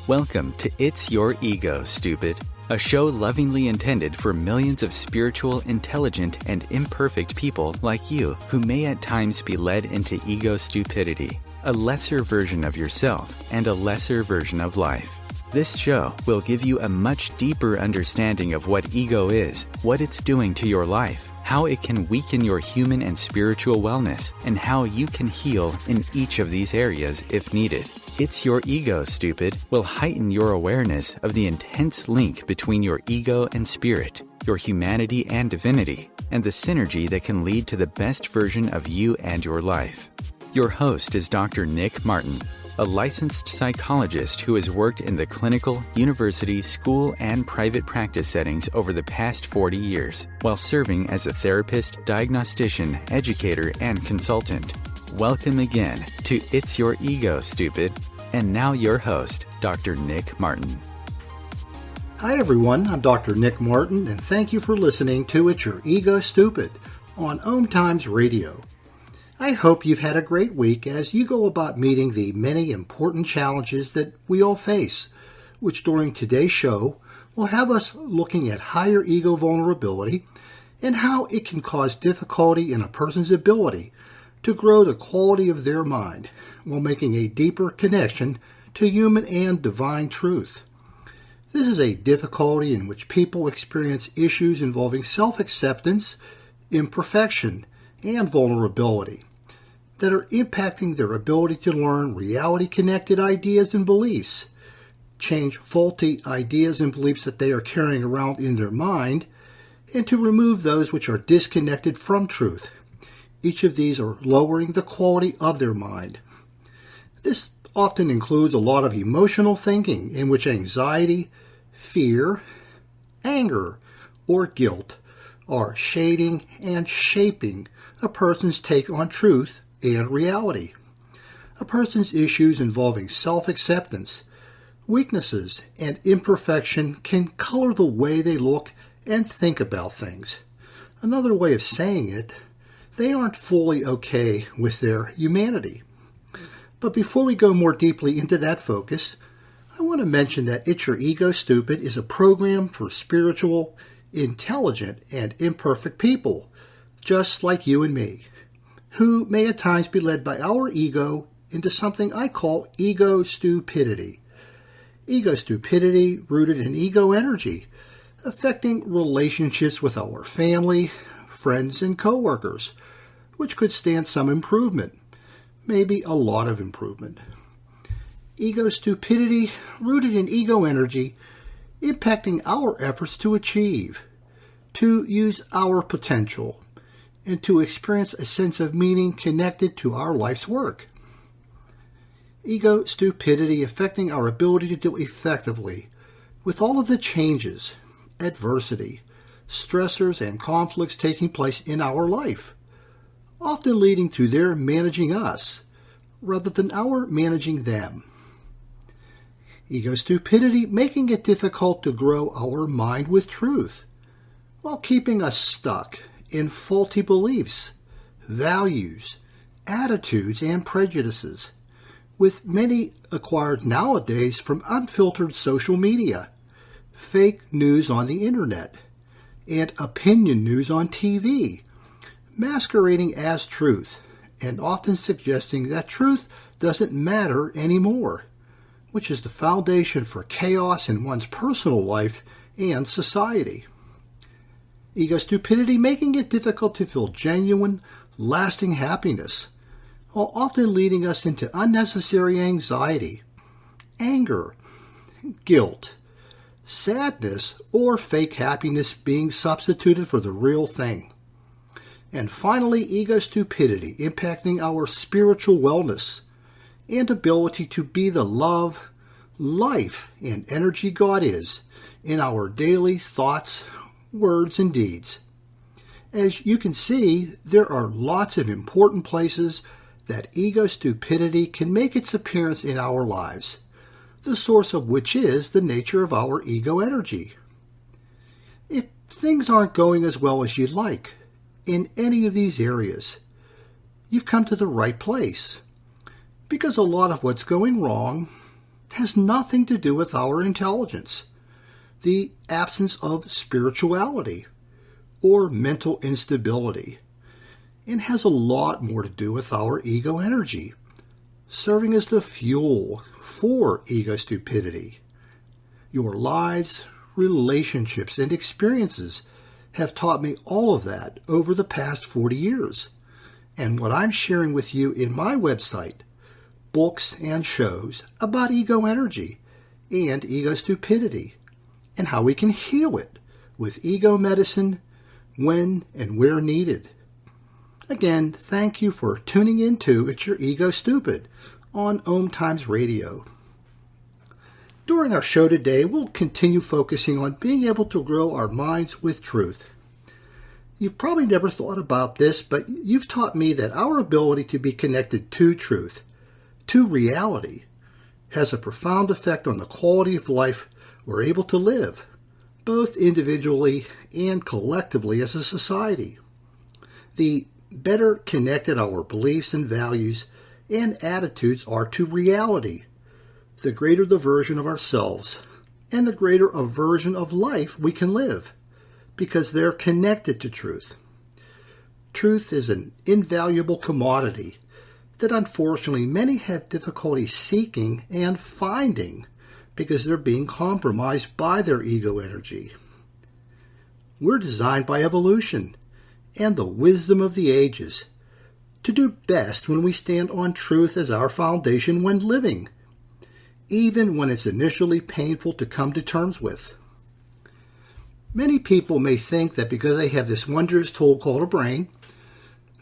Welcome to It's Your Ego, Stupid, a show lovingly intended for millions of spiritual, intelligent, and imperfect people like you who may at times be led into ego stupidity, a lesser version of yourself and a lesser version of life. This show will give you a much deeper understanding of what ego is, what it's doing to your life, how it can weaken your human and spiritual wellness, and how you can heal in each of these areas if needed. It's Your Ego, Stupid will heighten your awareness of the intense link between your ego and spirit, your humanity and divinity, and the synergy that can lead to the best version of you and your life. Your host is Dr. Nick Martin, a licensed psychologist who has worked in the clinical, university, school, and private practice settings over the past 40 years, while serving as a therapist, diagnostician, educator, and consultant. Welcome again to It's Your Ego, Stupid. And now your host, Dr. Nick Martin. Hi everyone, I'm Dr. Nick Martin, and thank you for listening to It's Your Ego, Stupid on OMTimes Radio. I hope you've had a great week as you go about meeting the many important challenges that we all face, which during today's show will have us looking at higher ego vulnerability and how it can cause difficulty in a person's ability to grow the quality of their mind while making a deeper connection to human and divine truth. This is a difficulty in which people experience issues involving self-acceptance, imperfection, and vulnerability that are impacting their ability to learn reality-connected ideas and beliefs, change faulty ideas and beliefs that they are carrying around in their mind, and to remove those which are disconnected from truth. Each of these are lowering the quality of their mind. This often includes a lot of emotional thinking in which anxiety, fear, anger, or guilt are shading and shaping a person's take on truth and reality. A person's issues involving self-acceptance, weaknesses, and imperfection can color the way they look and think about things. Another way of saying it, they aren't fully okay with their humanity. But before we go more deeply into that focus, I want to mention that It's Your Ego, Stupid is a program for spiritual, intelligent, and imperfect people, just like you and me, who may at times be led by our ego into something I call ego stupidity. Ego stupidity rooted in ego energy, affecting relationships with our family, friends, and coworkers, which could stand some improvement, maybe a lot of improvement. Ego stupidity rooted in ego energy, impacting our efforts to achieve, to use our potential, and to experience a sense of meaning connected to our life's work. Ego stupidity affecting our ability to do effectively with all of the changes, adversity, stressors, and conflicts taking place in our life, often leading to their managing us rather than our managing them. Ego stupidity making it difficult to grow our mind with truth, while keeping us stuck in faulty beliefs, values, attitudes, and prejudices, with many acquired nowadays from unfiltered social media, fake news on the internet, and opinion news on TV, masquerading as truth, and often suggesting that truth doesn't matter anymore, which is the foundation for chaos in one's personal life and society. Ego stupidity making it difficult to feel genuine, lasting happiness, while often leading us into unnecessary anxiety, anger, guilt, sadness, or fake happiness being substituted for the real thing. And finally, ego stupidity impacting our spiritual wellness and ability to be the love, life, and energy God is in our daily thoughts, words, and deeds. As you can see, there are lots of important places that ego stupidity can make its appearance in our lives, the source of which is the nature of our ego energy. If things aren't going as well as you'd like in any of these areas, you've come to the right place, because a lot of what's going wrong has nothing to do with our intelligence, the absence of spirituality, or mental instability, and has a lot more to do with our ego energy, serving as the fuel for ego stupidity. Your lives, relationships, and experiences have taught me all of that over the past 40 years. And what I'm sharing with you in my website, books and shows about ego energy and ego stupidity, and how we can heal it with ego medicine when and where needed. Again, thank you for tuning in to It's Your Ego Stupid on OMTimes Radio. During our show today, we'll continue focusing on being able to grow our minds with truth. You've probably never thought about this, but you've taught me that our ability to be connected to truth, to reality, has a profound effect on the quality of life we're able to live, both individually and collectively as a society. The better connected our beliefs and values and attitudes are to reality, the greater the version of ourselves and the greater a version of life we can live, because they're connected to truth. Truth is an invaluable commodity that unfortunately many have difficulty seeking and finding because they're being compromised by their ego energy. We're designed by evolution and the wisdom of the ages to do best when we stand on truth as our foundation when living, even when it's initially painful to come to terms with. Many people may think that because they have this wondrous tool called a brain,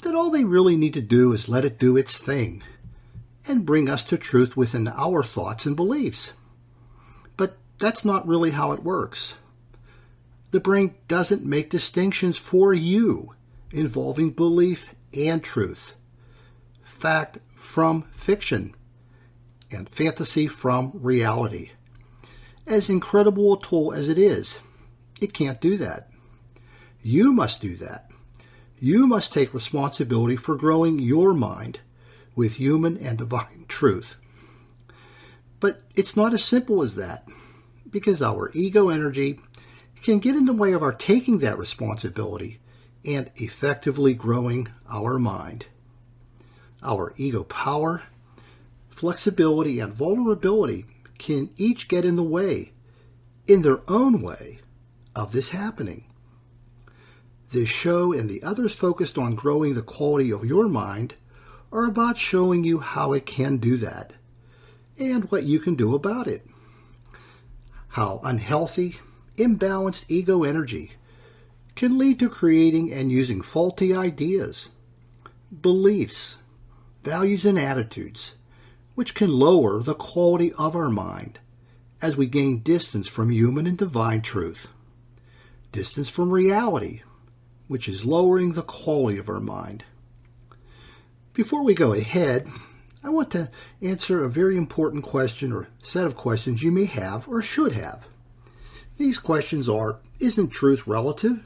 that all they really need to do is let it do its thing and bring us to truth within our thoughts and beliefs. But that's not really how it works. The brain doesn't make distinctions for you involving belief and truth, fact from fiction, and fantasy from reality. As incredible a tool as it is, it can't do that. You must do that. You must take responsibility for growing your mind with human and divine truth. But it's not as simple as that, because our ego energy can get in the way of our taking that responsibility and effectively growing our mind. Our ego power, flexibility, and vulnerability can each get in the way, in their own way, of this happening. This show and the others focused on growing the quality of your mind are about showing you how it can do that and what you can do about it. How unhealthy, imbalanced ego energy can lead to creating and using faulty ideas, beliefs, values, and attitudes, which can lower the quality of our mind as we gain distance from human and divine truth, distance from reality, which is lowering the quality of our mind. Before we go ahead, I want to answer a very important question or set of questions you may have or should have. These questions are, isn't truth relative?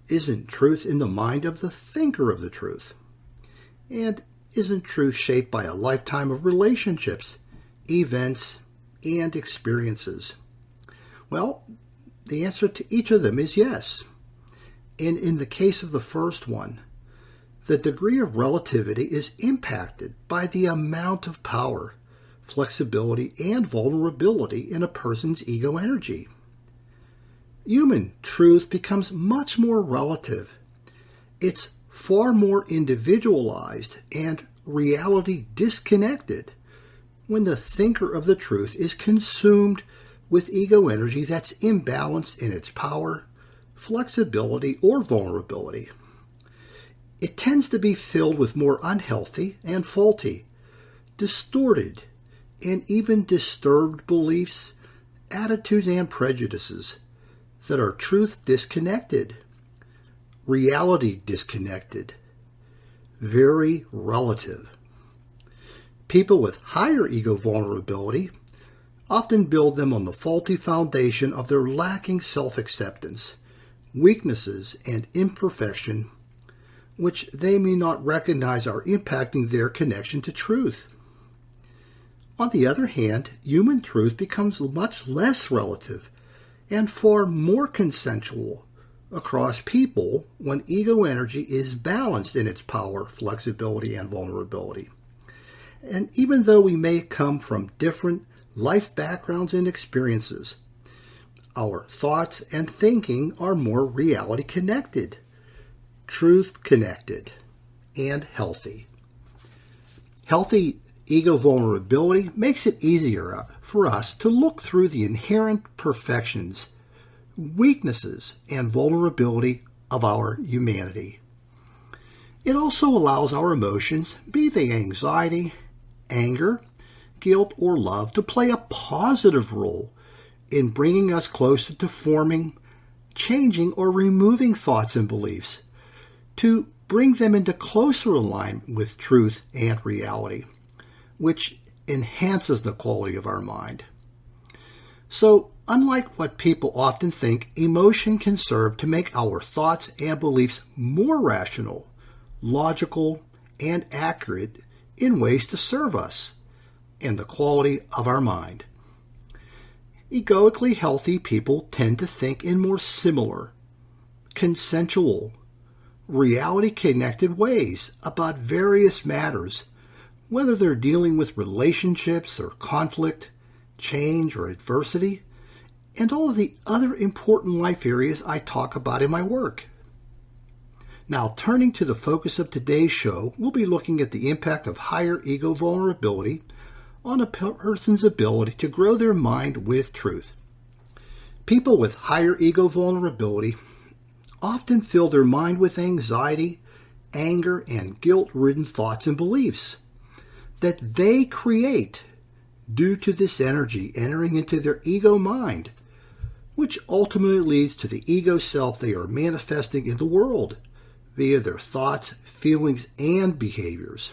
Isn't truth in the mind of the thinker of the truth? And isn't truth shaped by a lifetime of relationships, events, and experiences? Well, the answer to each of them is yes. And in the case of the first one, the degree of relativity is impacted by the amount of power, flexibility, and vulnerability in a person's ego energy. Human truth becomes much more relative. It's far more individualized and reality disconnected when the thinker of the truth is consumed with ego energy that's imbalanced in its power, flexibility, or vulnerability. It tends to be filled with more unhealthy and faulty, distorted, and even disturbed beliefs, attitudes, and prejudices that are truth disconnected, reality disconnected, very relative. People with higher ego vulnerability often build them on the faulty foundation of their lacking self-acceptance, weaknesses, and imperfection, which they may not recognize are impacting their connection to truth. On the other hand, human truth becomes much less relative and far more consensual across people when ego energy is balanced in its power, flexibility, and vulnerability. And even though we may come from different life backgrounds and experiences, our thoughts and thinking are more reality connected, truth connected, and healthy. Healthy ego vulnerability makes it easier for us to look through the inherent perfections, weaknesses, and vulnerability of our humanity. It also allows our emotions, be they anxiety, anger, guilt, or love, to play a positive role in bringing us closer to forming, changing, or removing thoughts and beliefs to bring them into closer alignment with truth and reality, which enhances the quality of our mind. So, unlike what people often think, emotion can serve to make our thoughts and beliefs more rational, logical, and accurate in ways to serve us and the quality of our mind. Egoically healthy people tend to think in more similar, consensual, reality-connected ways about various matters, whether they're dealing with relationships or conflict, change or adversity, and all of the other important life areas I talk about in my work. Now, turning to the focus of today's show, we'll be looking at the impact of higher ego vulnerability on a person's ability to grow their mind with truth. People with higher ego vulnerability often fill their mind with anxiety, anger, and guilt-ridden thoughts and beliefs that they create due to this energy entering into their ego mind, which ultimately leads to the ego self they are manifesting in the world via their thoughts, feelings, and behaviors.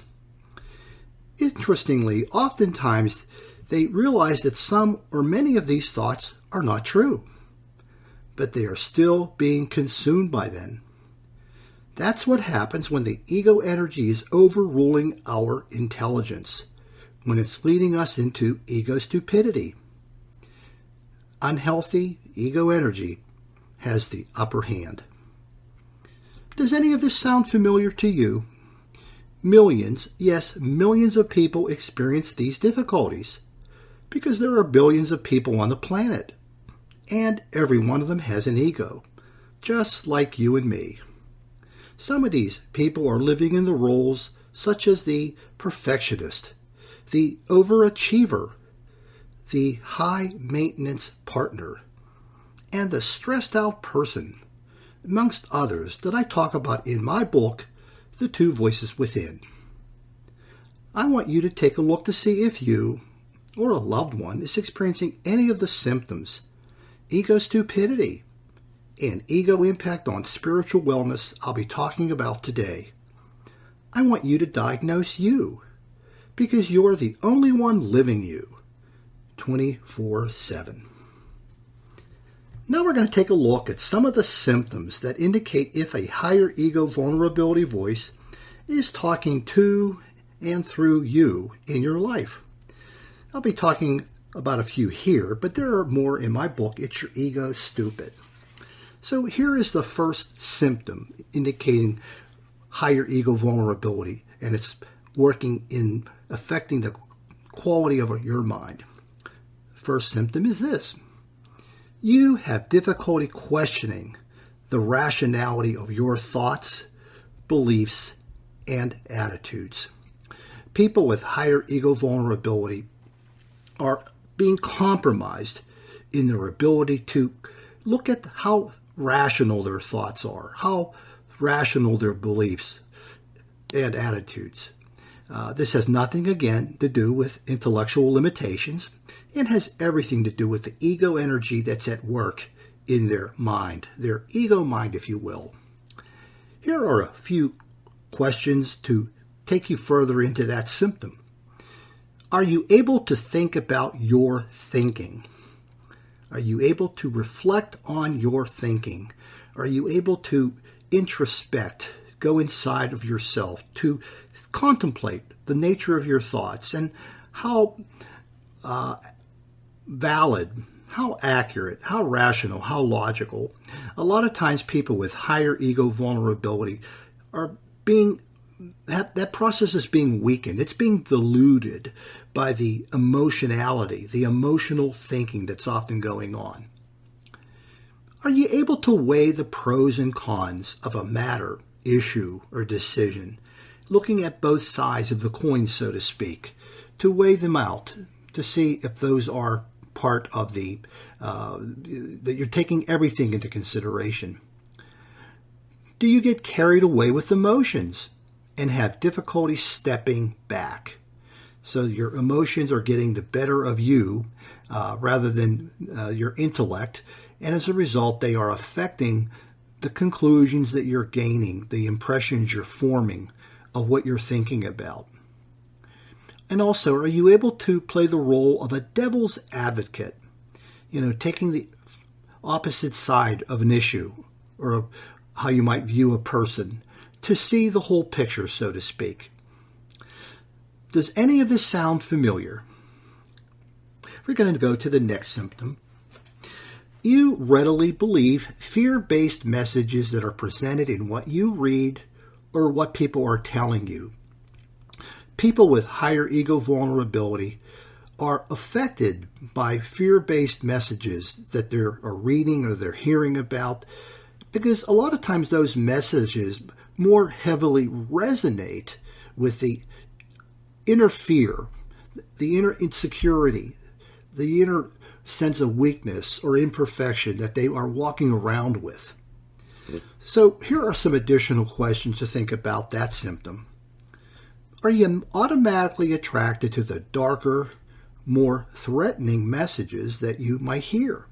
Interestingly, oftentimes they realize that some or many of these thoughts are not true, but they are still being consumed by them. That's what happens when the ego energy is overruling our intelligence, when it's leading us into ego stupidity. Unhealthy ego energy has the upper hand. Does any of this sound familiar to you? Millions, yes, millions of people experience these difficulties because there are billions of people on the planet, and every one of them has an ego, just like you and me. Some of these people are living in the roles such as the perfectionist, the overachiever, the high-maintenance partner, and the stressed-out person, amongst others that I talk about in my book, The Two Voices Within. I want you to take a look to see if you or a loved one is experiencing any of the symptoms, ego stupidity, and ego impact on spiritual wellness I'll be talking about today. I want you to diagnose you, because you're the only one living you 24/7. Now we're going to take a look at some of the symptoms that indicate if a higher ego vulnerability voice is talking to and through you in your life. I'll be talking about a few here, but there are more in my book, It's Your Ego Stupid. So here is the first symptom indicating higher ego vulnerability, and it's working in affecting the quality of your mind. First symptom is this. You have difficulty questioning the rationality of your thoughts, beliefs, and attitudes. People with higher ego vulnerability are being compromised in their ability to look at how rational their thoughts are, how rational their beliefs and attitudes. This has nothing, again, to do with intellectual limitations. It has everything to do with the ego energy that's at work in their mind, their ego mind, if you will. Here are a few questions to take you further into that symptom. Are you able to think about your thinking? Are you able to reflect on your thinking? Are you able to introspect, go inside of yourself, to contemplate the nature of your thoughts and how valid, how accurate, how rational, how logical. A lot of times people with higher ego vulnerability are being, that process is being weakened. It's being diluted by the emotionality, the emotional thinking that's often going on. Are you able to weigh the pros and cons of a matter, issue, or decision, looking at both sides of the coin, so to speak, to weigh them out, to see if those are part of that you're taking everything into consideration? Do you get carried away with emotions and have difficulty stepping back? So your emotions are getting the better of you rather than your intellect, and as a result, they are affecting the conclusions that you're gaining, the impressions you're forming of what you're thinking about. And also, are you able to play the role of a devil's advocate, taking the opposite side of an issue or how you might view a person to see the whole picture, so to speak? Does any of this sound familiar? We're going to go to the next symptom. You readily believe fear-based messages that are presented in what you read or what people are telling you. People with higher ego vulnerability are affected by fear-based messages that they're reading or they're hearing about, because a lot of times those messages more heavily resonate with the inner fear, the inner insecurity, the inner sense of weakness or imperfection that they are walking around with. So here are some additional questions to think about that symptom. Are you automatically attracted to the darker, more threatening messages that you might hear?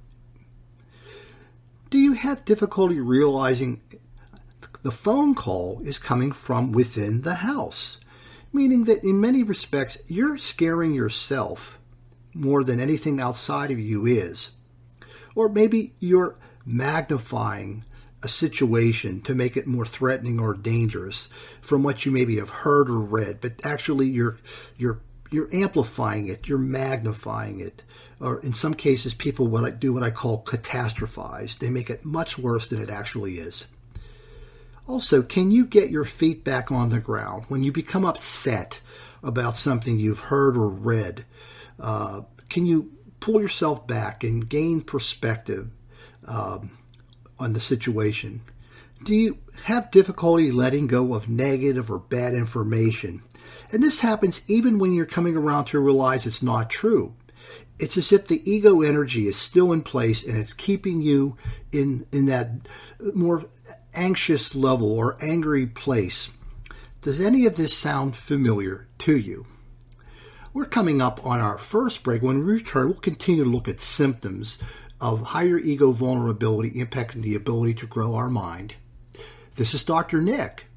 Do you have difficulty realizing the phone call is coming from within the house? Meaning that in many respects, you're scaring yourself more than anything outside of you is. Or maybe you're magnifying a situation to make it more threatening or dangerous from what you maybe have heard or read, but actually you're amplifying it, you're magnifying it. Or in some cases, people do what I call catastrophize. They make it much worse than it actually is. Also, can you get your feet back on the ground when you become upset about something you've heard or read? Can you pull yourself back and gain perspective on the situation? Do you have difficulty letting go of negative or bad information? And this happens even when you're coming around to realize it's not true. It's as if the ego energy is still in place and it's keeping you in that more anxious level or angry place. Does any of this sound familiar to you? We're coming up on our first break. When we return, we'll continue to look at symptoms of higher ego vulnerability impacting the ability to grow our mind. This is Dr. Nick.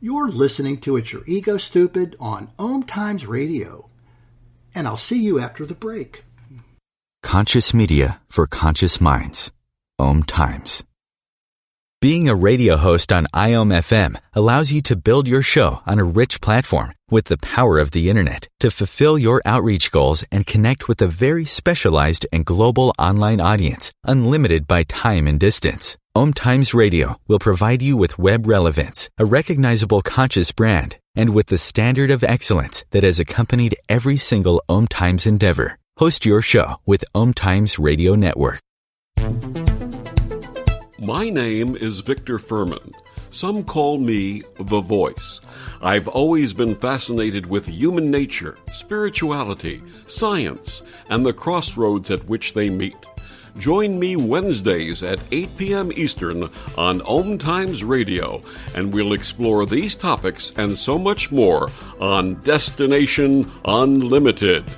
You're listening to It's Your Ego Stupid on OMTimes Radio. And I'll see you after the break. Conscious media for conscious minds. OMTimes. Being a radio host on IOM-FM allows you to build your show on a rich platform with the power of the internet to fulfill your outreach goals and connect with a very specialized and global online audience, unlimited by time and distance. OMTimes Radio will provide you with web relevance, a recognizable conscious brand, and with the standard of excellence that has accompanied every single OMTimes endeavor. Host your show with OMTimes Radio Network. My name is Victor Furman. Some call me The Voice. I've always been fascinated with human nature, spirituality, science, and the crossroads at which they meet. Join me Wednesdays at 8 p.m. Eastern on OMTimes Radio, and we'll explore these topics and so much more on Destination Unlimited.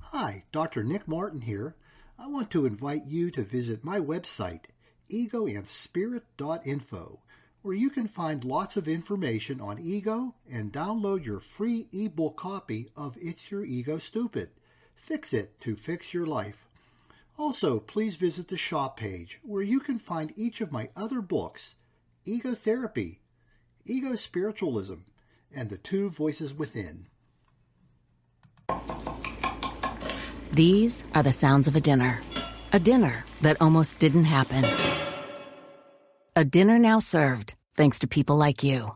Hi, Dr. Nick Martin here. I want to invite you to visit my website, egoandspirit.info, where you can find lots of information on ego and download your free ebook copy of It's Your Ego Stupid. Fix it to fix your life. Also, please visit the shop page where you can find each of my other books, Ego Therapy, Ego Spiritualism, and the two voices within. These are the sounds of a dinner that almost didn't happen. A dinner now served, thanks to people like you.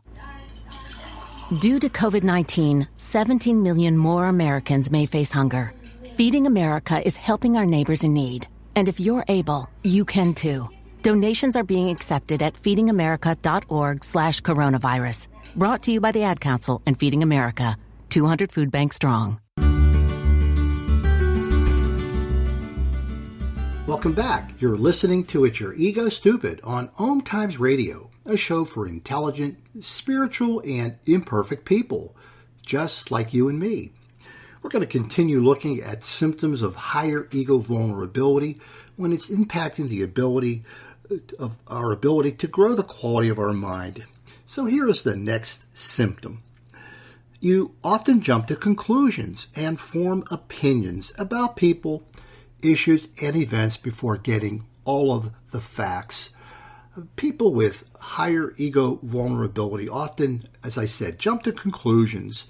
Due to COVID-19, 17 million more Americans may face hunger. Feeding America is helping our neighbors in need. And if you're able, you can too. Donations are being accepted at feedingamerica.org/coronavirus. Brought to you by the Ad Council and Feeding America, 200 food banks strong. Welcome back. You're listening to It's Your Ego Stupid on OMTimes Radio, a show for intelligent, spiritual, and imperfect people, just like you and me. We're going to continue looking at symptoms of higher ego vulnerability when it's impacting the ability to grow the quality of our mind. So here is the next symptom. You often jump to conclusions and form opinions about people, issues, and events before getting all of the facts. People with higher ego vulnerability often, as I said, jump to conclusions.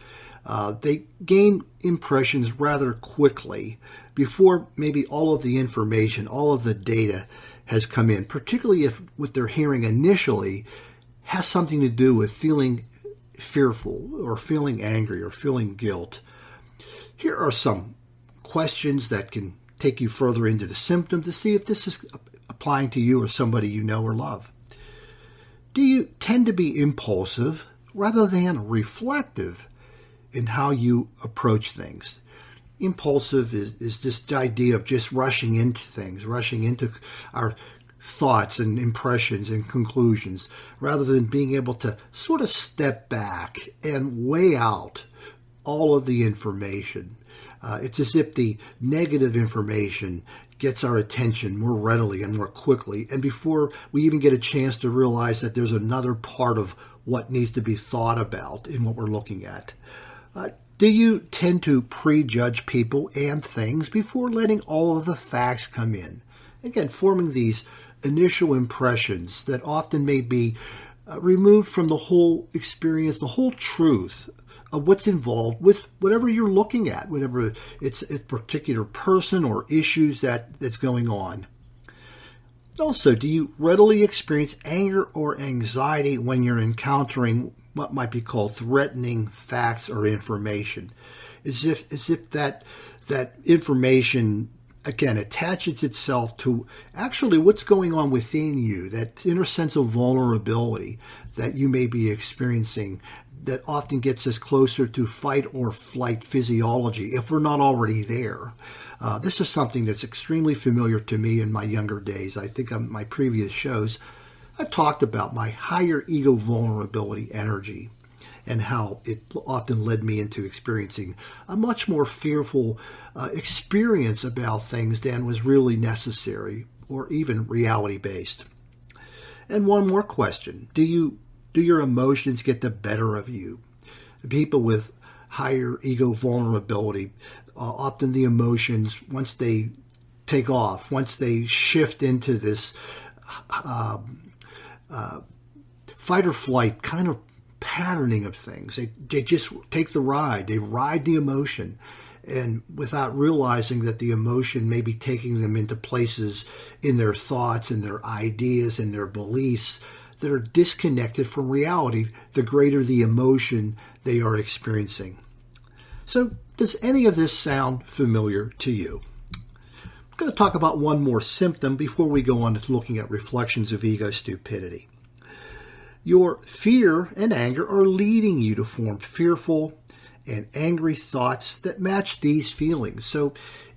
They gain impressions rather quickly before maybe all of the information, all of the data has come in, particularly if what they're hearing initially has something to do with feeling fearful or feeling angry or feeling guilt. Here are some questions that can take you further into the symptom to see if this is applying to you or somebody you know or love. Do you tend to be impulsive rather than reflective in how you approach things? Impulsive is this idea of just rushing into things, rushing into our thoughts and impressions and conclusions, rather than being able to sort of step back and weigh out all of the information. It's as if the negative information gets our attention more readily and more quickly, and before we even get a chance to realize that there's another part of what needs to be thought about in what we're looking at. Do you tend to prejudge people and things before letting all of the facts come in? Again, forming these initial impressions that often may be removed from the whole experience, the whole truth of what's involved with whatever you're looking at, whatever it's a particular person or issues that's going on. Also, do you readily experience anger or anxiety when you're encountering what might be called threatening facts or information? As if that information, again, attaches itself to actually what's going on within you, that inner sense of vulnerability that you may be experiencing that often gets us closer to fight or flight physiology if we're not already there. This is something that's extremely familiar to me in my younger days. I think on my previous shows, I've talked about my higher ego vulnerability energy and how it often led me into experiencing a much more fearful experience about things than was really necessary or even reality-based. And one more question. Do your emotions get the better of you? People with higher ego vulnerability, often the emotions, once they take off, once they shift into this fight or flight kind of patterning of things, they just take the ride. They ride the emotion, and without realizing that the emotion may be taking them into places in their thoughts and their ideas and their beliefs that are disconnected from reality, the greater the emotion they are experiencing. So, does any of this sound familiar to you? I'm going to talk about one more symptom before we go on to looking at reflections of ego stupidity. Your fear and anger are leading you to form fearful and angry thoughts that match these feelings. So,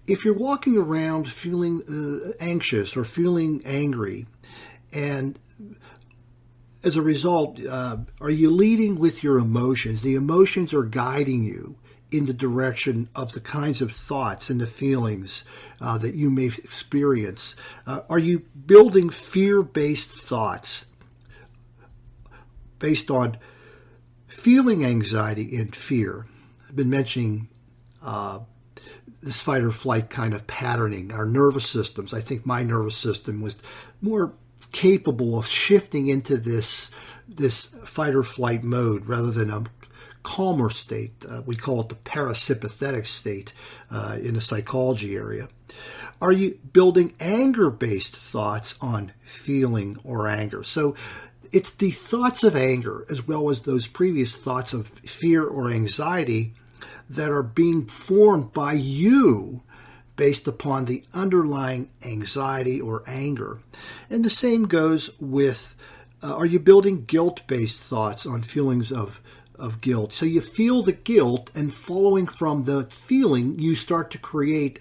if you're walking around feeling anxious or feeling angry, and as a result, are you leading with your emotions? The emotions are guiding you in the direction of the kinds of thoughts and the feelings that you may experience. Are you building fear-based thoughts based on feeling anxiety and fear? I've been mentioning this fight or flight kind of patterning, our nervous systems. I think my nervous system was more capable of shifting into this fight or flight mode rather than a calmer state. We call it the parasympathetic state in the psychology area? Are you building anger-based thoughts on feeling or anger? So it's the thoughts of anger as well as those previous thoughts of fear or anxiety that are being formed by you based upon the underlying anxiety or anger. And the same goes with, are you building guilt-based thoughts on feelings of guilt? So you feel the guilt, and following from the feeling, you start to create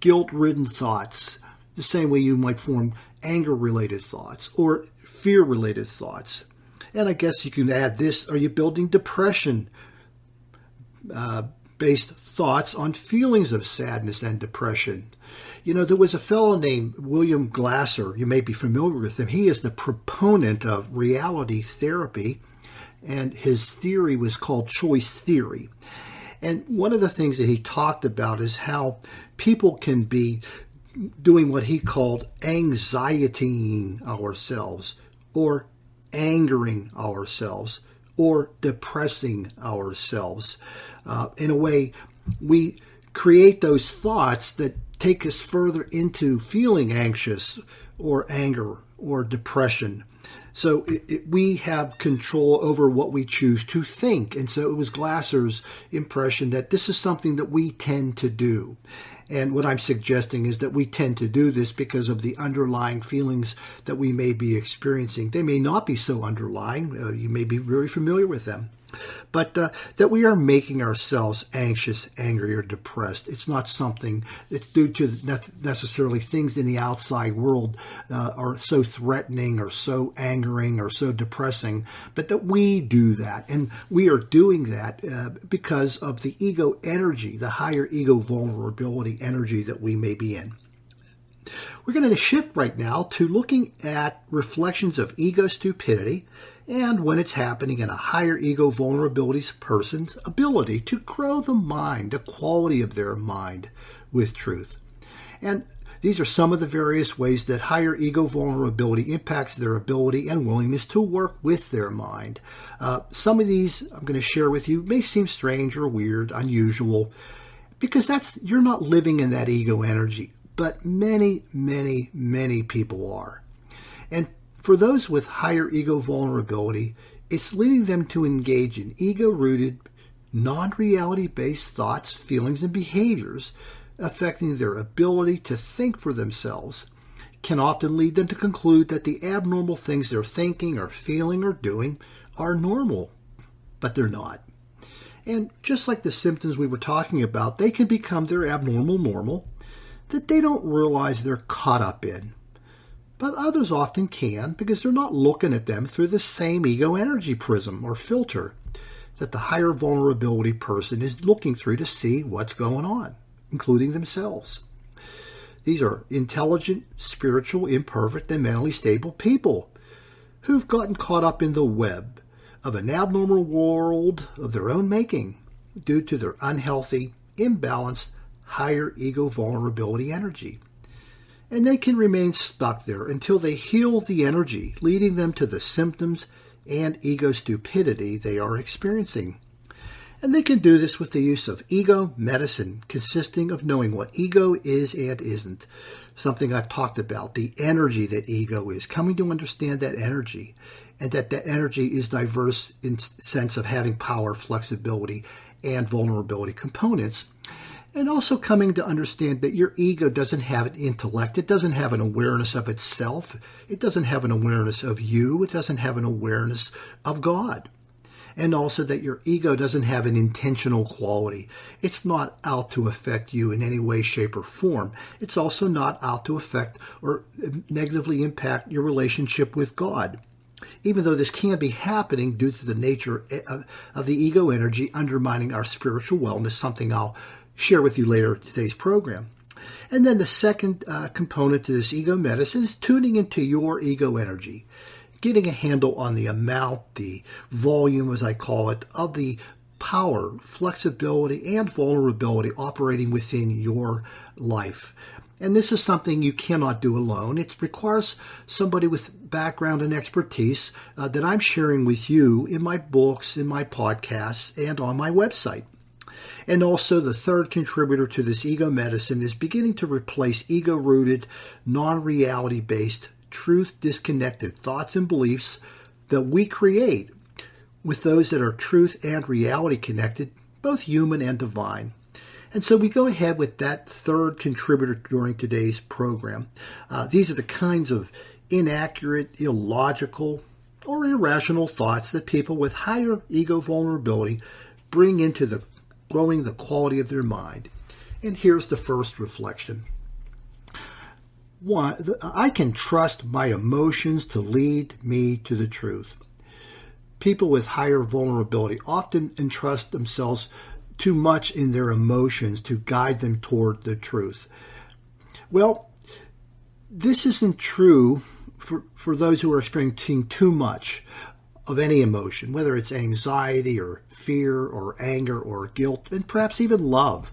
guilt-ridden thoughts, the same way you might form anger-related thoughts or fear-related thoughts. And I guess you can add this, are you building depression based thoughts on feelings of sadness and depression? You know, there was a fellow named William Glasser. You may be familiar with him. He is the proponent of reality therapy, and his theory was called choice theory. And one of the things that he talked about is how people can be doing what he called anxietying ourselves, or angering ourselves, or depressing ourselves. In a way, we create those thoughts that take us further into feeling anxious or anger or depression. So we have control over what we choose to think. And so it was Glasser's impression that this is something that we tend to do. And what I'm suggesting is that we tend to do this because of the underlying feelings that we may be experiencing. They may not be so underlying. You may be very familiar with them. But that we are making ourselves anxious, angry, or depressed. It's not something that's due to necessarily things in the outside world are so threatening or so angering or so depressing, but that we do that. And we are doing that because of the ego energy, the higher ego vulnerability energy that we may be in. We're going to shift right now to looking at reflections of ego stupidity and when it's happening in a higher ego vulnerability person's ability to grow the mind, the quality of their mind with truth. And these are some of the various ways that higher ego vulnerability impacts their ability and willingness to work with their mind. Some of these I'm going to share with you may seem strange or weird, unusual, because you're not living in that ego energy. But many, many, many people are. And for those with higher ego vulnerability, it's leading them to engage in ego-rooted, non-reality-based thoughts, feelings, and behaviors affecting their ability to think for themselves, can often lead them to conclude that the abnormal things they're thinking or feeling or doing are normal, but they're not. And just like the symptoms we were talking about, they can become their abnormal normal that they don't realize they're caught up in. But others often can because they're not looking at them through the same ego energy prism or filter that the higher vulnerability person is looking through to see what's going on, including themselves. These are intelligent, spiritual, imperfect, and mentally stable people who've gotten caught up in the web of an abnormal world of their own making due to their unhealthy, imbalanced, higher ego vulnerability energy. And they can remain stuck there until they heal the energy, leading them to the symptoms and ego stupidity they are experiencing. And they can do this with the use of ego medicine, consisting of knowing what ego is and isn't. Something I've talked about, the energy that ego is, coming to understand that energy, and that energy is diverse in sense of having power, flexibility, and vulnerability components. And also coming to understand that your ego doesn't have an intellect. It doesn't have an awareness of itself. It doesn't have an awareness of you. It doesn't have an awareness of God. And also that your ego doesn't have an intentional quality. It's not out to affect you in any way, shape, or form. It's also not out to affect or negatively impact your relationship with God. Even though this can be happening due to the nature of the ego energy undermining our spiritual wellness, something I'll share with you later in today's program. And then the second component to this ego medicine is tuning into your ego energy, getting a handle on the amount, the volume, as I call it, of the power, flexibility, and vulnerability operating within your life. And this is something you cannot do alone. It requires somebody with background and expertise that I'm sharing with you in my books, in my podcasts, and on my website. And also the third contributor to this ego medicine is beginning to replace ego-rooted, non-reality-based, truth-disconnected thoughts and beliefs that we create with those that are truth and reality connected, both human and divine. And so we go ahead with that third contributor during today's program. These are the kinds of inaccurate, illogical, or irrational thoughts that people with higher ego vulnerability bring into growing the quality of their mind. And here's the first reflection. One, I can trust my emotions to lead me to the truth. People with higher vulnerability often entrust themselves too much in their emotions to guide them toward the truth. Well, this isn't true for those who are experiencing too much of any emotion, whether it's anxiety or fear or anger or guilt, and perhaps even love,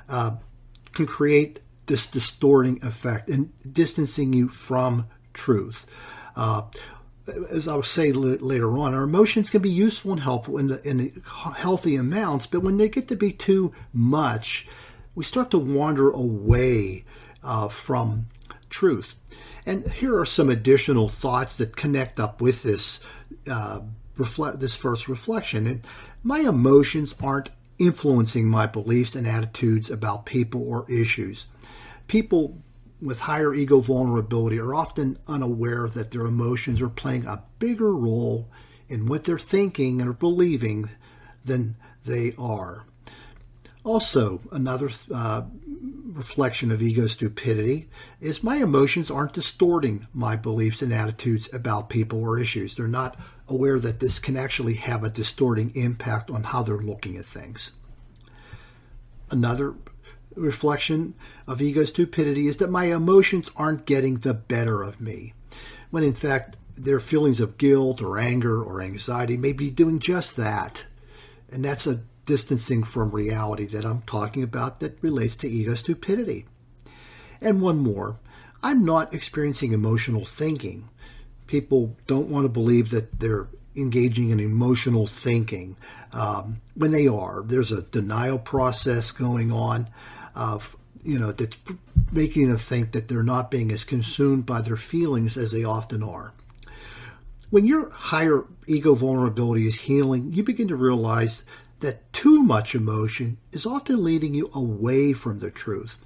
can create this distorting effect and distancing you from truth. As I'll say later on, our emotions can be useful and helpful in healthy amounts, but when they get to be too much, we start to wander away from truth. And here are some additional thoughts that connect up with this this first reflection. And my emotions aren't influencing my beliefs and attitudes about people or issues. People with higher ego vulnerability are often unaware that their emotions are playing a bigger role in what they're thinking or believing than they are. Also, another reflection of ego stupidity is my emotions aren't distorting my beliefs and attitudes about people or issues. They're not aware that this can actually have a distorting impact on how they're looking at things. Another reflection of ego stupidity is that my emotions aren't getting the better of me, when in fact their feelings of guilt or anger or anxiety may be doing just that. And that's a distancing from reality that I'm talking about that relates to ego stupidity. And one more, I'm not experiencing emotional thinking. People don't want to believe that they're engaging in emotional thinking when they are. There's a denial process going on that's making them think that they're not being as consumed by their feelings as they often are. When your higher ego vulnerability is healing, you begin to realize that too much emotion is often leading you away from the truth.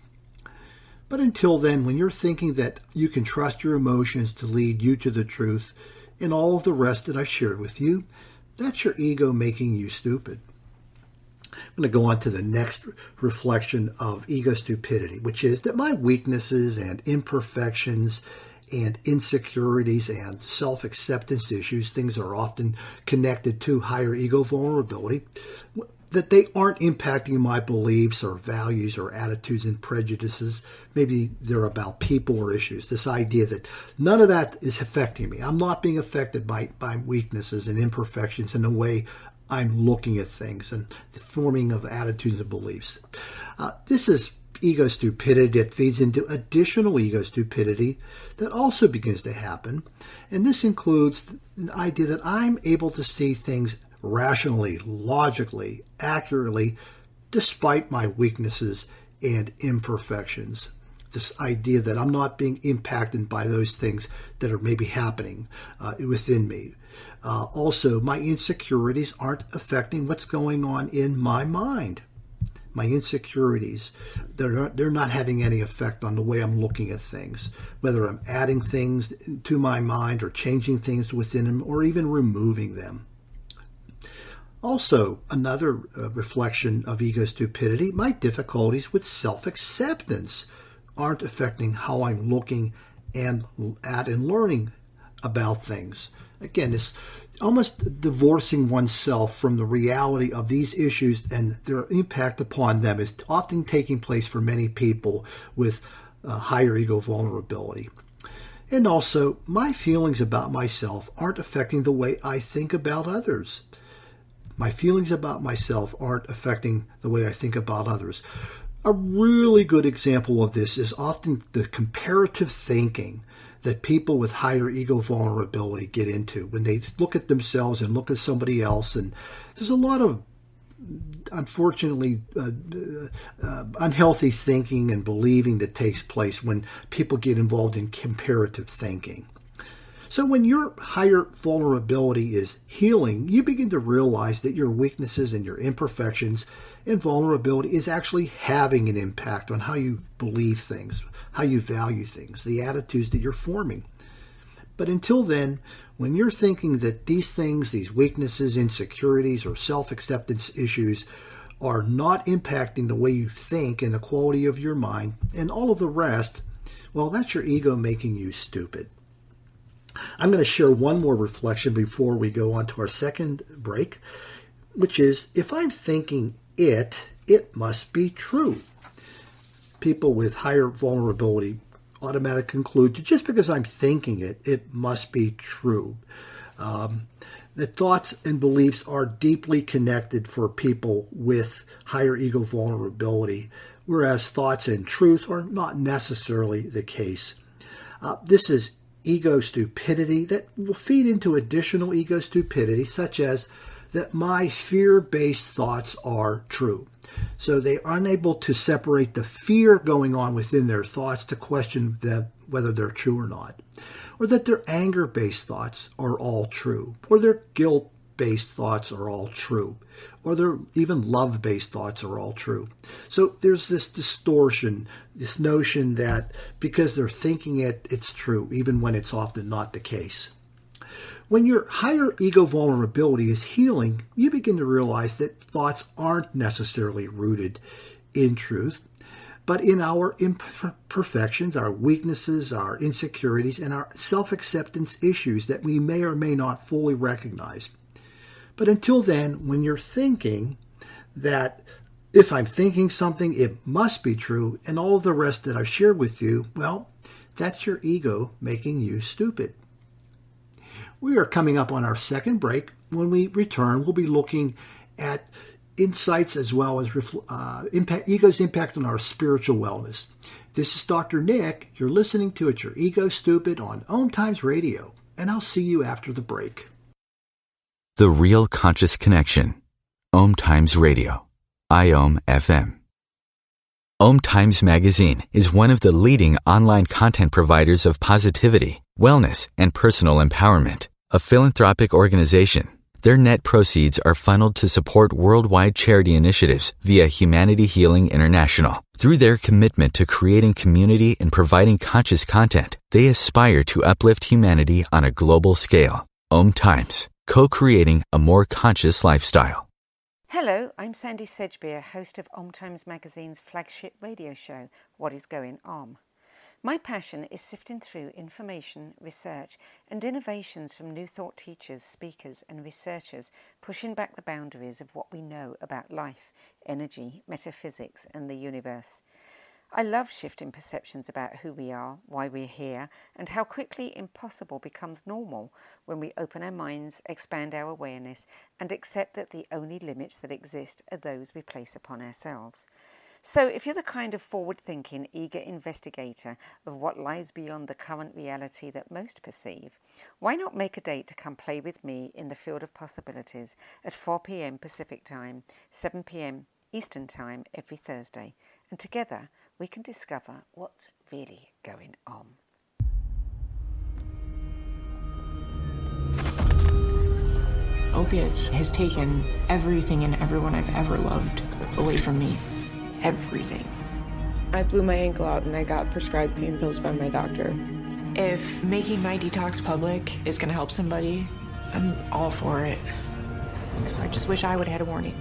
But until then, when you're thinking that you can trust your emotions to lead you to the truth and all of the rest that I've shared with you, that's your ego making you stupid. I'm going to go on to the next reflection of ego stupidity, which is that my weaknesses and imperfections and insecurities and self-acceptance issues, things that are often connected to higher ego vulnerability, that they aren't impacting my beliefs or values or attitudes and prejudices. Maybe they're about people or issues. This idea that none of that is affecting me. I'm not being affected by weaknesses and imperfections in the way I'm looking at things and the forming of attitudes and beliefs. This is ego stupidity that feeds into additional ego stupidity that also begins to happen. And this includes the idea that I'm able to see things rationally, logically, accurately, despite my weaknesses and imperfections. This idea that I'm not being impacted by those things that are maybe happening within me. Also, my insecurities aren't affecting what's going on in my mind. My insecurities, they're not having any effect on the way I'm looking at things, whether I'm adding things to my mind or changing things within them or even removing them. Also, another reflection of ego stupidity, my difficulties with self-acceptance aren't affecting how I'm looking at and learning about things. Again, it's almost divorcing oneself from the reality of these issues and their impact upon them is often taking place for many people with higher ego vulnerability. And also, my feelings about myself aren't affecting the way I think about others. My feelings about myself aren't affecting the way I think about others. A really good example of this is often the comparative thinking that people with higher ego vulnerability get into when they look at themselves and look at somebody else. And there's a lot of, unfortunately, unhealthy thinking and believing that takes place when people get involved in comparative thinking. So when your higher vulnerability is healing, you begin to realize that your weaknesses and your imperfections and vulnerability is actually having an impact on how you believe things, how you value things, the attitudes that you're forming. But until then, when you're thinking that these things, these weaknesses, insecurities, or self-acceptance issues are not impacting the way you think and the quality of your mind and all of the rest, well, that's your ego making you stupid. I'm going to share one more reflection before we go on to our second break, which is, if I'm thinking it must be true. People with higher vulnerability automatically conclude that just because I'm thinking it must be true. The thoughts and beliefs are deeply connected for people with higher ego vulnerability, whereas thoughts and truth are not necessarily the case. This is ego stupidity that will feed into additional ego stupidity, such as that my fear-based thoughts are true. So they are unable to separate the fear going on within their thoughts to question them whether they're true or not. Or that their anger-based thoughts are all true. Or their guilt-based thoughts are all true. Or their even love-based thoughts are all true. So there's this distortion, this notion that because they're thinking it's true, even when it's often not the case. When your higher ego vulnerability is healing, you begin to realize that thoughts aren't necessarily rooted in truth, but in our imperfections, our weaknesses, our insecurities, and our self-acceptance issues that we may or may not fully recognize. But until then, when you're thinking that if I'm thinking something, it must be true, and all of the rest that I've shared with you, well, that's your ego making you stupid. We are coming up on our second break. When we return, we'll be looking at insights as well as ego's impact on our spiritual wellness. This is Dr. Nick. You're listening to It's Your Ego Stupid on OMTimes Radio, and I'll see you after the break. The Real Conscious Connection. OMTimes Radio. IOM FM. OMTimes Magazine is one of the leading online content providers of positivity, wellness, and personal empowerment. A philanthropic organization, their net proceeds are funneled to support worldwide charity initiatives via Humanity Healing International. Through their commitment to creating community and providing conscious content, they aspire to uplift humanity on a global scale. OMTimes, co-creating a more conscious lifestyle. Hello, I'm Sandy Sedgbeer, host of OMTimes Magazine's flagship radio show, What is Going On? My passion is sifting through information, research, and innovations from new thought teachers, speakers, and researchers pushing back the boundaries of what we know about life, energy, metaphysics, and the universe. I love shifting perceptions about who we are, why we're here, and how quickly impossible becomes normal when we open our minds, expand our awareness, and accept that the only limits that exist are those we place upon ourselves. So if you're the kind of forward-thinking, eager investigator of what lies beyond the current reality that most perceive, why not make a date to come play with me in the field of possibilities at 4 p.m. Pacific Time, 7 p.m. Eastern Time every Thursday, and together we can discover what's really going on. Opiates has taken everything and everyone I've ever loved away from me. Everything. I blew my ankle out and I got prescribed pain pills by my doctor. If making my detox public is going to help somebody, I'm all for it. I just wish I would have had a warning.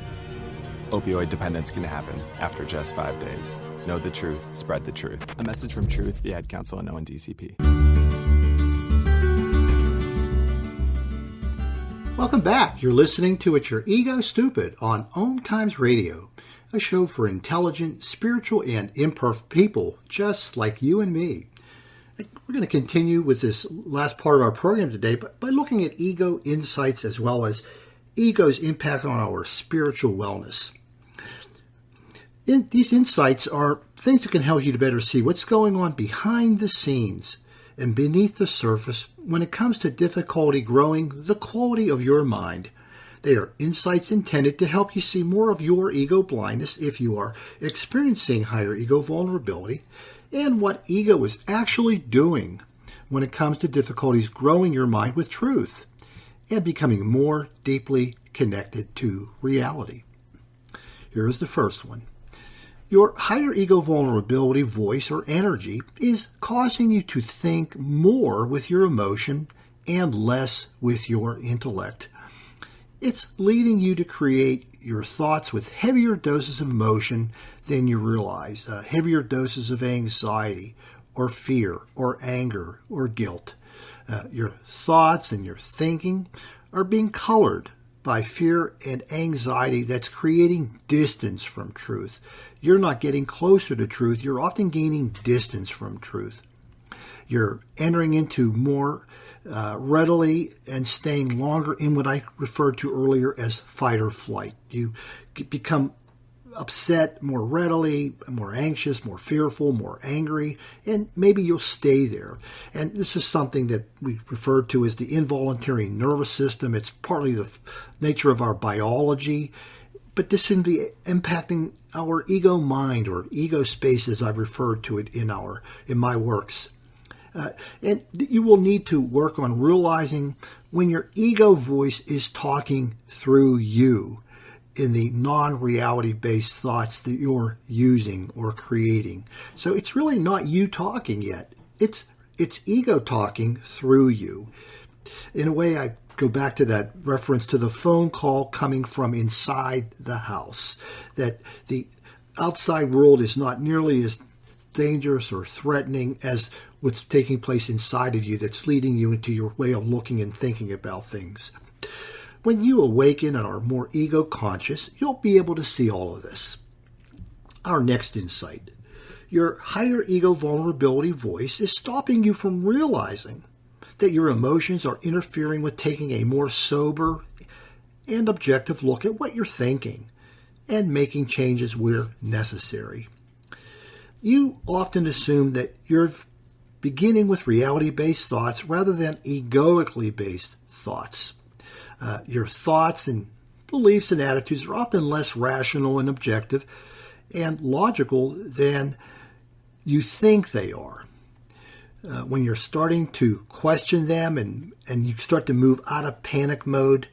Opioid dependence can happen after just 5 days. Know the truth, spread the truth. A message from Truth, the Ad Council, and ONDCP. Welcome back. You're listening to It's Your Ego Stupid on OMTimes Radio, a show for intelligent, spiritual, and imperfect people just like you and me. We're going to continue with this last part of our program today by looking at ego insights as well as ego's impact on our spiritual wellness. These insights are things that can help you to better see what's going on behind the scenes and beneath the surface when it comes to difficulty growing the quality of your mind. They are insights intended to help you see more of your ego blindness if you are experiencing higher ego vulnerability and what ego is actually doing when it comes to difficulties growing your mind with truth and becoming more deeply connected to reality. Here is the first one. Your higher ego vulnerability voice or energy is causing you to think more with your emotion and less with your intellect. It's leading you to create your thoughts with heavier doses of emotion than you realize, heavier doses of anxiety or fear or anger or guilt. Your thoughts and your thinking are being colored by fear and anxiety that's creating distance from truth. You're not getting closer to truth. You're often gaining distance from truth. You're entering into more readily and staying longer in what I referred to earlier as fight or flight. You become upset more readily, more anxious, more fearful, more angry, and maybe you'll stay there. And this is something that we refer to as the involuntary nervous system. It's partly the nature of our biology, but this can be impacting our ego mind or ego space, as I referred to it in my works. And you will need to work on realizing when your ego voice is talking through you in the non-reality-based thoughts that you're using or creating. So it's really not you talking yet. It's ego talking through you. In a way, I go back to that reference to the phone call coming from inside the house, that the outside world is not nearly as dangerous or threatening as what's taking place inside of you that's leading you into your way of looking and thinking about things. When you awaken and are more ego conscious, you'll be able to see all of this. Our next insight. Your higher ego vulnerability voice is stopping you from realizing that your emotions are interfering with taking a more sober and objective look at what you're thinking and making changes where necessary. You often assume that you're beginning with reality-based thoughts rather than egoically based thoughts. Your thoughts and beliefs and attitudes are often less rational and objective and logical than you think they are. When you're starting to question them and you start to move out of panic mode,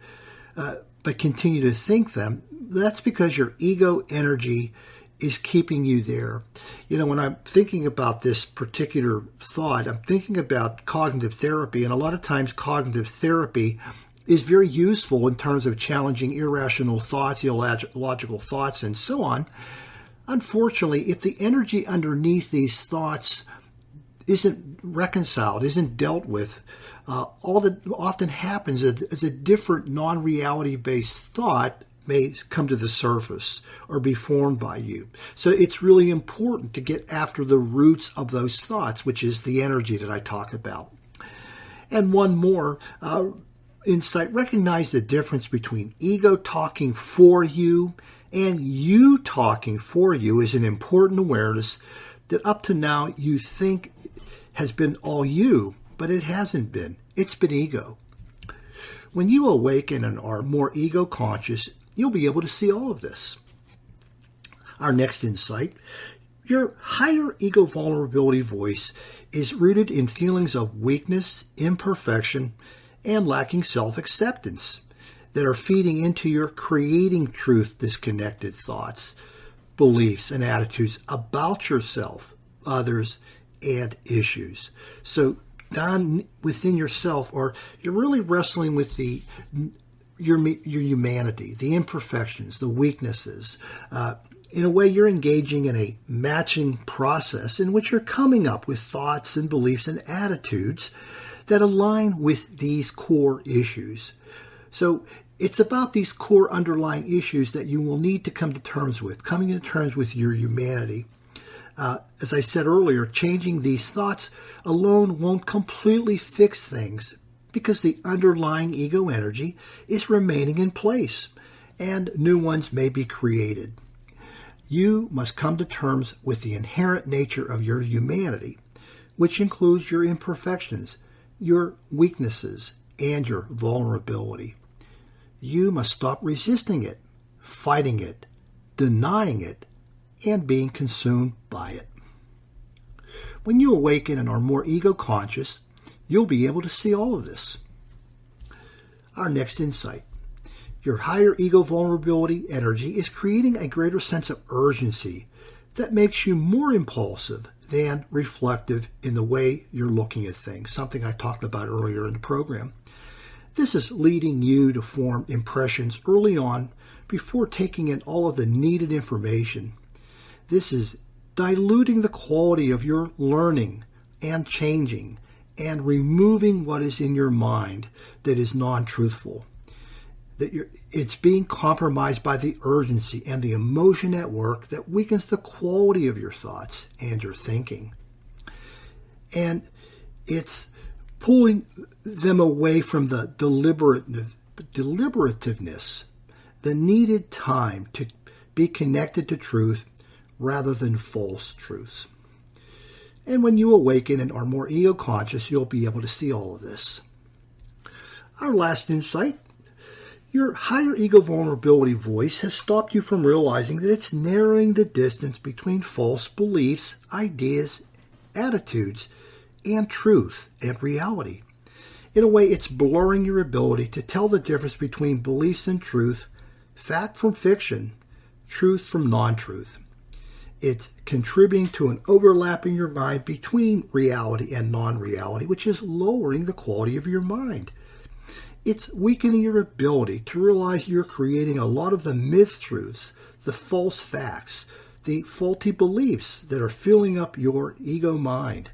but continue to think them, that's because your ego energy is keeping you there. You know, when I'm thinking about this particular thought, I'm thinking about cognitive therapy, and a lot of times cognitive therapy is very useful in terms of challenging irrational thoughts, illogical thoughts, and so on. Unfortunately, if the energy underneath these thoughts isn't reconciled, isn't dealt with, all that often happens is a different non-reality-based thought may come to the surface or be formed by you. So it's really important to get after the roots of those thoughts, which is the energy that I talk about. And one more insight, recognize the difference between ego talking for you and you talking for you is an important awareness that up to now you think has been all you, but it hasn't been. It's been ego. When you awaken and are more ego conscious, you'll be able to see all of this. Our next insight, your higher ego vulnerability voice is rooted in feelings of weakness, imperfection, and lacking self-acceptance that are feeding into your creating truth disconnected thoughts, beliefs, and attitudes about yourself, others, and issues. So down within yourself, or you're really wrestling with your humanity, the imperfections, the weaknesses. In a way, you're engaging in a matching process in which you're coming up with thoughts and beliefs and attitudes that align with these core issues. So it's about these core underlying issues that you will need to come to terms with, coming to terms with your humanity. As I said earlier, changing these thoughts alone won't completely fix things because the underlying ego energy is remaining in place and new ones may be created. You must come to terms with the inherent nature of your humanity, which includes your imperfections, your weaknesses, and your vulnerability. You must stop resisting it, fighting it, denying it, and being consumed by it. When you awaken and are more ego-conscious, you'll be able to see all of this. Our next insight. Your higher ego vulnerability energy is creating a greater sense of urgency that makes you more impulsive than reflective in the way you're looking at things, something I talked about earlier in the program. This is leading you to form impressions early on before taking in all of the needed information. This is diluting the quality of your learning and changing and removing what is in your mind that is non-truthful. It's being compromised by the urgency and the emotion at work that weakens the quality of your thoughts and your thinking. And it's pulling them away from the deliberativeness, the needed time to be connected to truth rather than false truths. And when you awaken and are more ego-conscious, you'll be able to see all of this. Our last insight. Your higher ego vulnerability voice has stopped you from realizing that it's narrowing the distance between false beliefs, ideas, attitudes, and truth and reality. In a way, it's blurring your ability to tell the difference between beliefs and truth, fact from fiction, truth from non-truth. It's contributing to an overlap in your mind between reality and non-reality, which is lowering the quality of your mind. It's weakening your ability to realize you're creating a lot of the mistruths, the false facts, the faulty beliefs that are filling up your ego mind.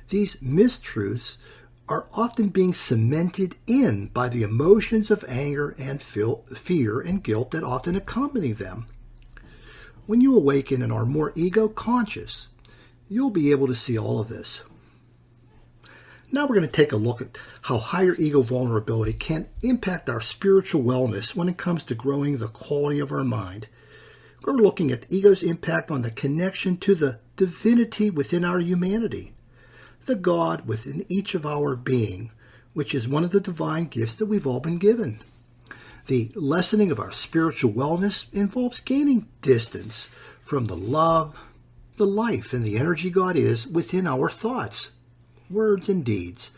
These mistruths are often being cemented in by the emotions of anger and fear and guilt that often accompany them. When you awaken and are more ego-conscious, you'll be able to see all of this. Now we're going to take a look at how higher ego vulnerability can impact our spiritual wellness when it comes to growing the quality of our mind. We're looking at the ego's impact on the connection to the divinity within our humanity, the God within each of our being, which is one of the divine gifts that we've all been given. The lessening of our spiritual wellness involves gaining distance from the love, the life, and the energy God is within our thoughts, words, and deeds,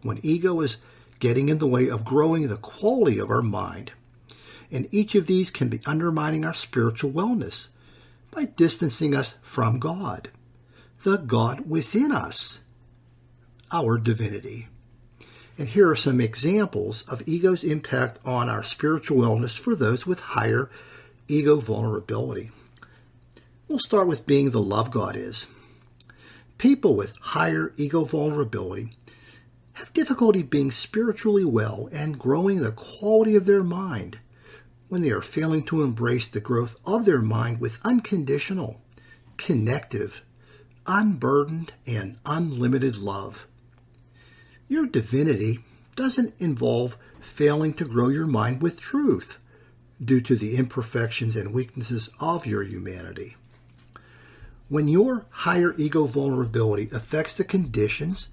when ego is getting in the way of growing the quality of our mind. And each of these can be undermining our spiritual wellness by distancing us from God, the God within us, our divinity. And here are some examples of ego's impact on our spiritual wellness for those with higher ego vulnerability. We'll start with being the love God is. People with higher ego vulnerability have difficulty being spiritually well and growing the quality of their mind when they are failing to embrace the growth of their mind with unconditional, connective, unburdened, and unlimited love. Your divinity doesn't involve failing to grow your mind with truth due to the imperfections and weaknesses of your humanity. When your higher ego vulnerability affects the conditions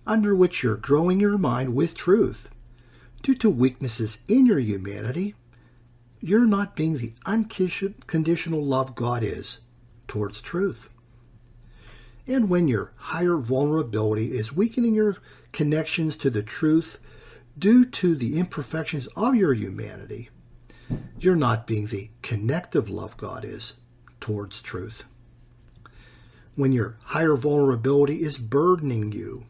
under which you're growing your mind with truth, due to weaknesses in your humanity, you're not being the unconditional love God is towards truth. And when your higher vulnerability is weakening your connections to the truth due to the imperfections of your humanity, you're not being the connective love God is towards truth. When your higher vulnerability is burdening you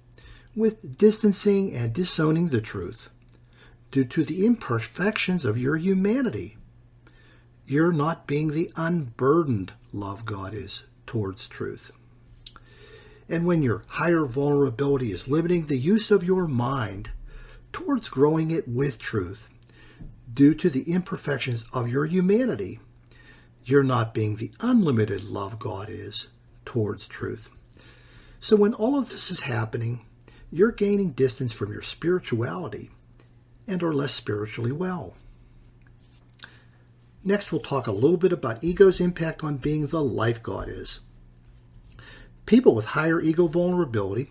with distancing and disowning the truth due to the imperfections of your humanity, you're not being the unburdened love God is towards truth. And when your higher vulnerability is limiting the use of your mind towards growing it with truth due to the imperfections of your humanity, you're not being the unlimited love God is towards truth. So when all of this is happening, you're gaining distance from your spirituality and are less spiritually well. Next, we'll talk a little bit about ego's impact on being the life God is. People with higher ego vulnerability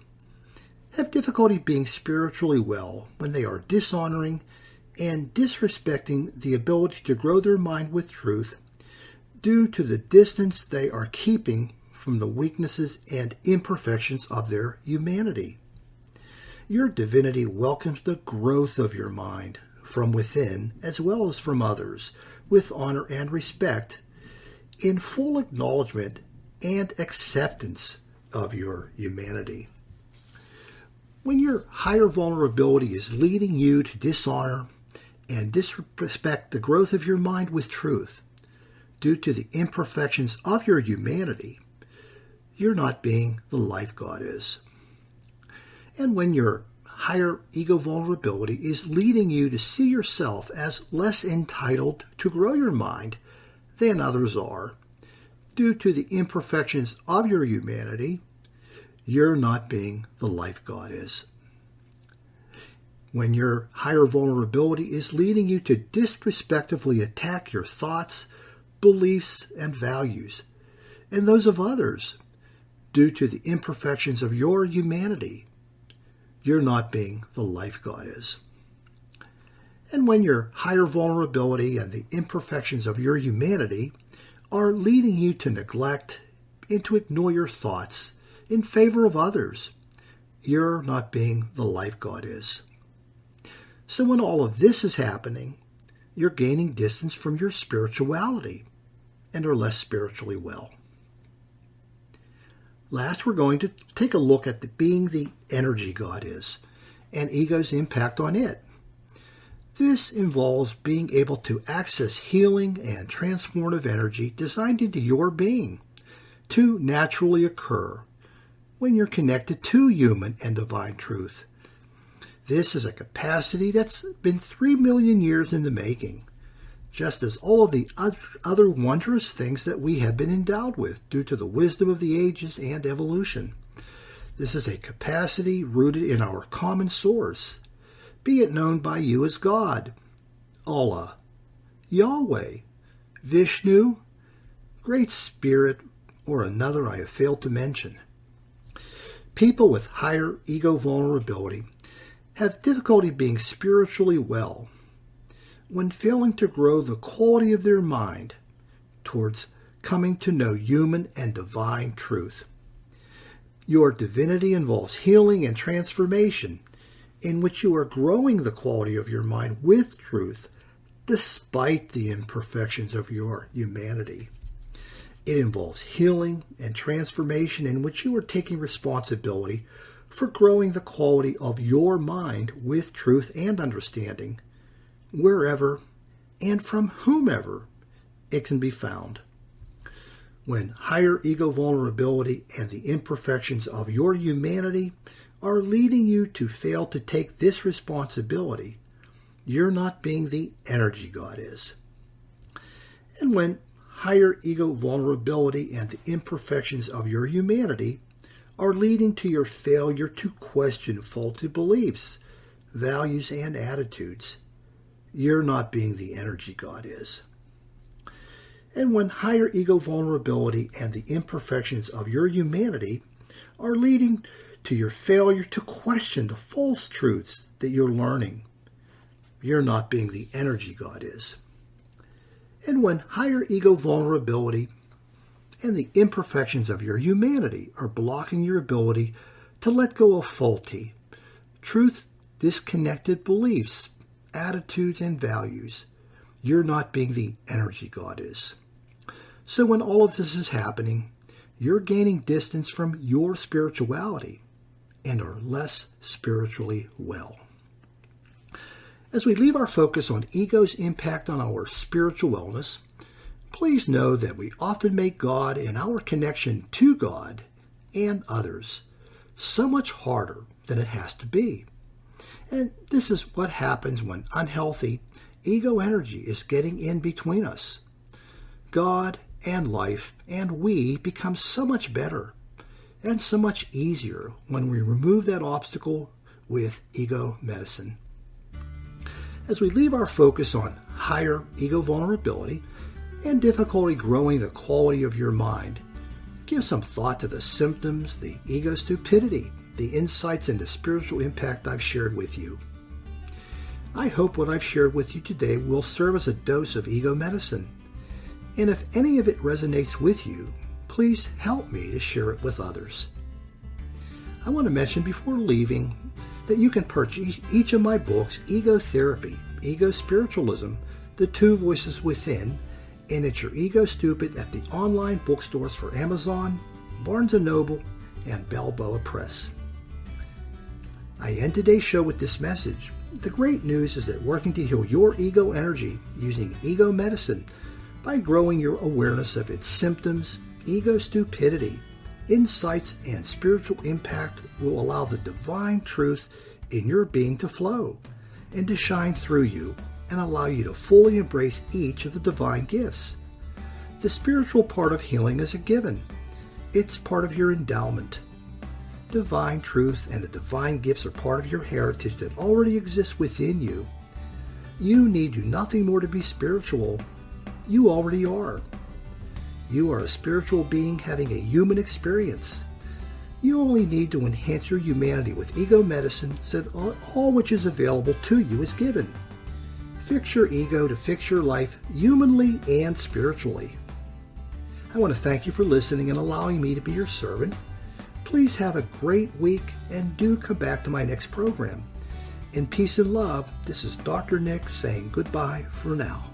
have difficulty being spiritually well when they are dishonoring and disrespecting the ability to grow their mind with truth due to the distance they are keeping from the weaknesses and imperfections of their humanity. Your divinity welcomes the growth of your mind from within as well as from others with honor and respect in full acknowledgement and acceptance of your humanity. When your higher vulnerability is leading you to dishonor and disrespect the growth of your mind with truth due to the imperfections of your humanity, you're not being the life God is. And when your higher ego vulnerability is leading you to see yourself as less entitled to grow your mind than others are due to the imperfections of your humanity, you're not being the life God is. When your higher vulnerability is leading you to disrespectfully attack your thoughts, beliefs, and values, and those of others, due to the imperfections of your humanity, you're not being the life God is. And when your higher vulnerability and the imperfections of your humanity are leading you to neglect and to ignore your thoughts in favor of others, you're not being the life God is. So when all of this is happening, you're gaining distance from your spirituality and are less spiritually well. Last, we're going to take a look at being the energy God is and ego's impact on it. This involves being able to access healing and transformative energy designed into your being to naturally occur when you're connected to human and divine truth. This is a capacity that's been 3 million years in the making, just as all of the other wondrous things that we have been endowed with due to the wisdom of the ages and evolution. This is a capacity rooted in our common source, be it known by you as God, Allah, Yahweh, Vishnu, Great Spirit, or another I have failed to mention. People with higher ego vulnerability have difficulty being spiritually well when failing to grow the quality of their mind towards coming to know human and divine truth. Your divinity involves healing and transformation in which you are growing the quality of your mind with truth despite the imperfections of your humanity. It involves healing and transformation in which you are taking responsibility for growing the quality of your mind with truth and understanding, wherever and from whomever it can be found. When higher ego vulnerability and the imperfections of your humanity are leading you to fail to take this responsibility, you're not being the energy God is. And when higher ego vulnerability and the imperfections of your humanity are leading to your failure to question faulty beliefs, values, and attitudes, you're not being the energy God is. And when higher ego vulnerability and the imperfections of your humanity are leading to your failure to question the false truths that you're learning, you're not being the energy God is. And when higher ego vulnerability and the imperfections of your humanity are blocking your ability to let go of faulty, truth-disconnected beliefs, attitudes, and values, you're not being the energy God is. So when all of this is happening, you're gaining distance from your spirituality and are less spiritually well. As we leave our focus on ego's impact on our spiritual wellness, please know that we often make God and our connection to God and others so much harder than it has to be. And this is what happens when unhealthy ego energy is getting in between us. God and life and we become so much better and so much easier when we remove that obstacle with ego medicine. As we leave our focus on higher ego vulnerability and difficulty growing the quality of your mind, give some thought to the symptoms, the ego stupidity, the insights, and the spiritual impact I've shared with you. I hope what I've shared with you today will serve as a dose of ego medicine. And if any of it resonates with you, please help me to share it with others. I want to mention before leaving that you can purchase each of my books, Ego Therapy, Ego Spiritualism, The Two Voices Within, and It's Your Ego Stupid at the online bookstores for Amazon, Barnes & Noble, and Balboa Press. I end today's show with this message. The great news is that working to heal your ego energy using ego medicine by growing your awareness of its symptoms, ego stupidity, insights, and spiritual impact will allow the divine truth in your being to flow and to shine through you and allow you to fully embrace each of the divine gifts. The spiritual part of healing is a given. It's part of your endowment. Divine truth and the divine gifts are part of your heritage that already exists within you. You need do nothing more to be spiritual. You already are. You are a spiritual being having a human experience. You only need to enhance your humanity with ego medicine so that all which is available to you is given. Fix your ego to fix your life humanly and spiritually. I want to thank you for listening and allowing me to be your servant. Please have a great week and do come back to my next program. In peace and love, this is Dr. Nick saying goodbye for now.